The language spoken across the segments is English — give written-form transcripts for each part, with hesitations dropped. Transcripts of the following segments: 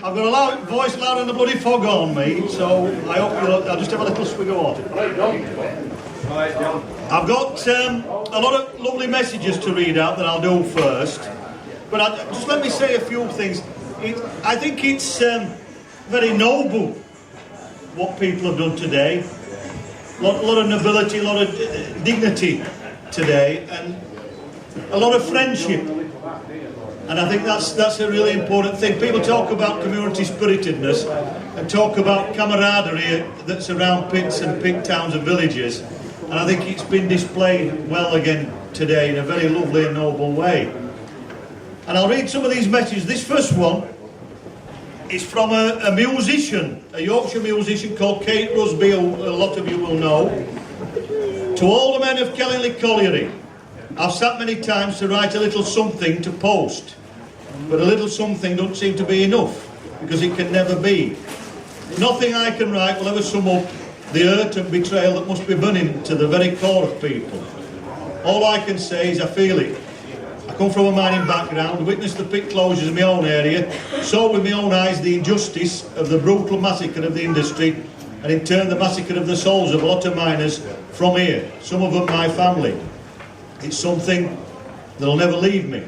I've got a loud voice louder than the bloody fog on me, so I hope I'll just have a little swig of water. I've got a lot of lovely messages to read out that I'll do first, but just let me say a few things. I think it's very noble what people have done today. A lot of nobility, a lot of dignity today, and a lot of friendship. And I think that's a really important thing. People talk about community spiritedness and talk about camaraderie that's around pits and pit towns and villages. And I think it's been displayed well again today in a very lovely and noble way. And I'll read some of these messages. This first one is from a musician, a Yorkshire musician called Kate Rusby, who a lot of you will know. To all the men of Kellingley Colliery, I've sat many times to write a little something to post, but a little something don't seem to be enough, because it can never be. Nothing I can write will ever sum up the hurt and betrayal that must be burning to the very core of people. All I can say is I feel it. I come from a mining background, witnessed the pit closures in my own area, saw with my own eyes the injustice of the brutal massacre of the industry, and in turn the massacre of the souls of a lot of miners from here, some of them my family. It's something that'll never leave me,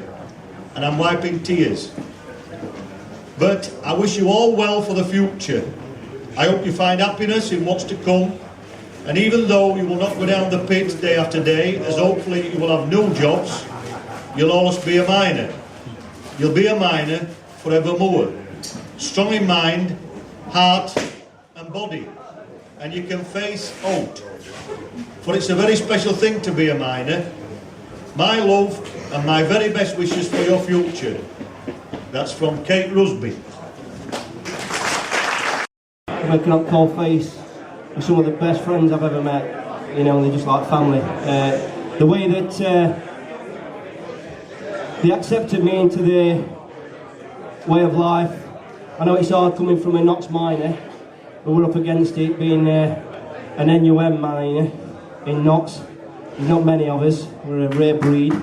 and I'm wiping tears. But I wish you all well for the future. I hope you find happiness in what's to come, and even though you will not go down the pit day after day, as hopefully you will have new jobs, you'll always be a miner. You'll be a miner forevermore. Strong in mind, heart and body, and you can face out. For it's a very special thing to be a miner. My love and my very best wishes for your future. That's from Kate Rusby. Working on Coalface with some of the best friends I've ever met. You know, they're just like family. The way that they accepted me into their way of life. I know it's hard coming from a Knox miner, but we're up against it being an NUM miner in Knox. There's not many of us, we're a rare breed.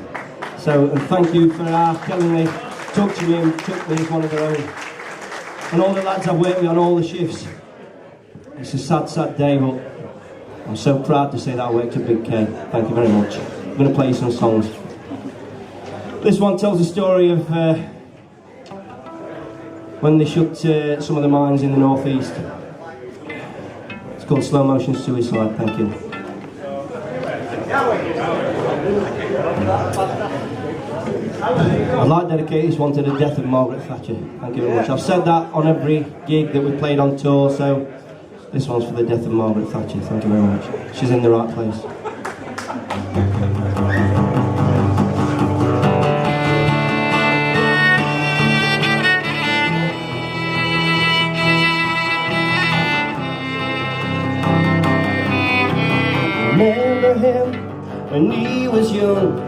So, and thank you for telling me, took to me and took me as one of their own. And all the lads I've worked with on all the shifts. It's a sad, sad day, but I'm so proud to say that I worked at Big K. Thank you very much. I'm going to play you some songs. This one tells the story of when they shut some of the mines in the northeast. It's called Slow Motion Suicide. Thank you. I'd like to dedicate this one to the death of Margaret Thatcher. Thank you very much. I've said that on every gig that we played on tour, so this one's for the death of Margaret Thatcher. Thank you very much. She's in the right place. Remember him when he was young,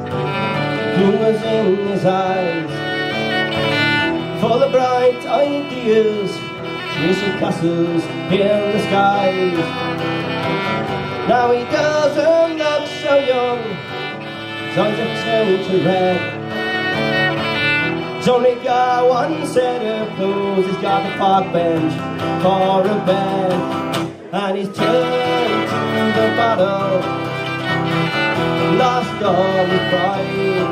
who was in his eyes, full of bright ideas, chasing castles in the skies. Now he doesn't look so young, his eyes have turned to red. He's only got one set of clothes, he's got a park bench for a bed, and he's turned to the bottle, lost all his pride,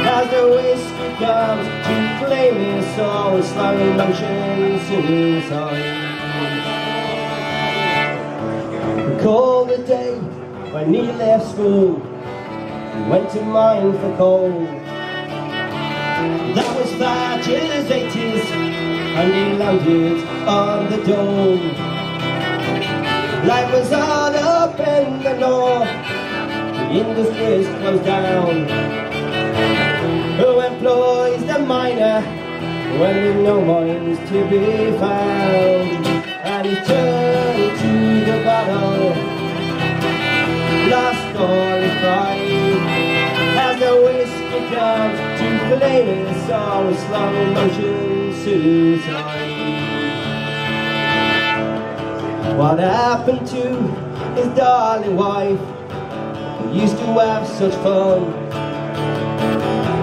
as the whiskey comes to claim his soul. Slow motion suicide. Recall the day when he left school and went to mine for coal. That was Thatcher's 80s, and he landed on the dome. Life was hard up in the north, the industries close down. Who employs the miner when there's no mines to be found? And he's turned to the battle, lost all his pride, as the whiskey comes to claim his soul with slow motion suicide. What happened to his darling wife, who used to have such fun?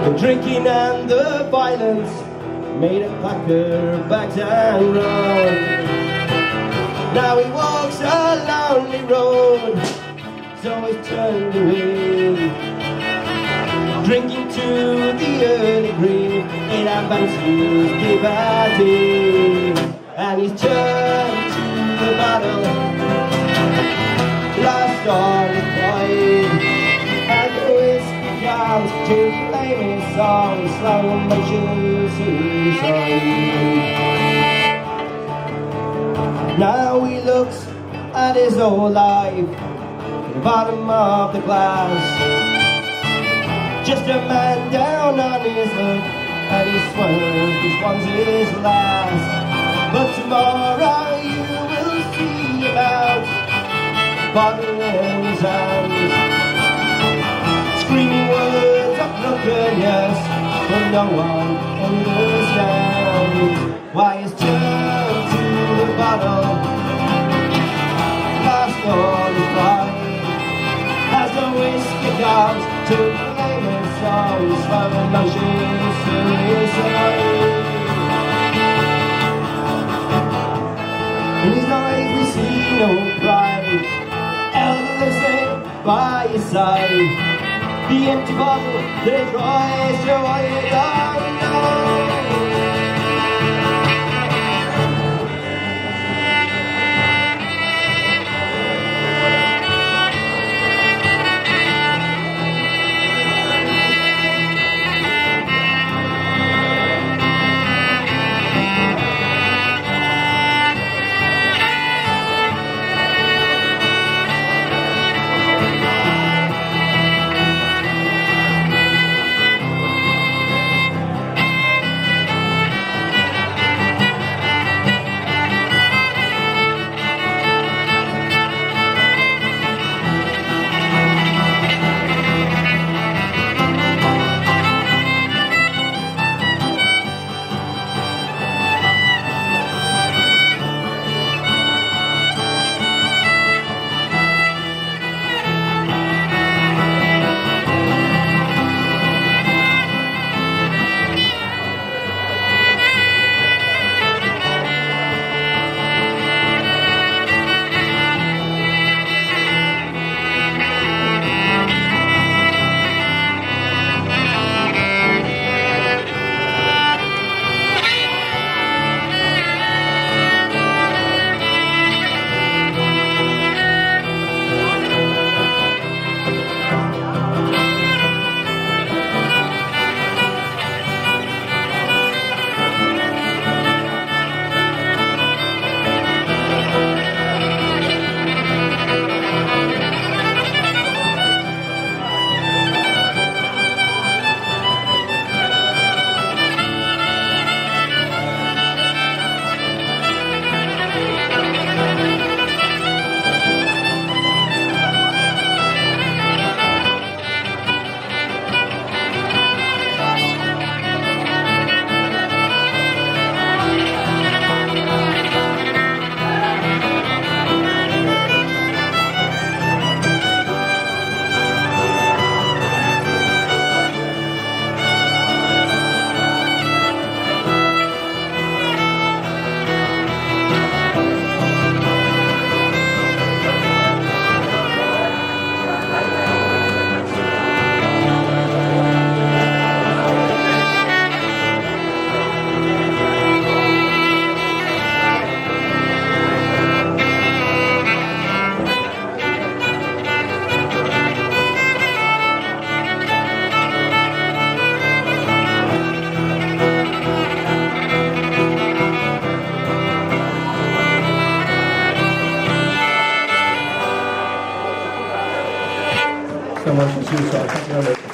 The drinking and the violence made her pack her bags and run. Now he walks a lonely road, so he's turned away, drinking to the early grave in Ambansu's Liberty. And he's turned to the battle, lost all his pride, and the whiskey comes to claim his song, slow motion suicide. Now he looks at his old life at the bottom of the glass, just a man down on his luck, and he swears this one's his last. But tomorrow you will see about the bottle in his hands, screaming words of drunkenness, but no one understands why he's turned to the bottle, lost all his pride, as the whiskey comes to claim his soul, slow motion suicide. In his eyes we see no pride, elderly by his side, the empty bottle that tries to hide it all. so much. Thank you very much.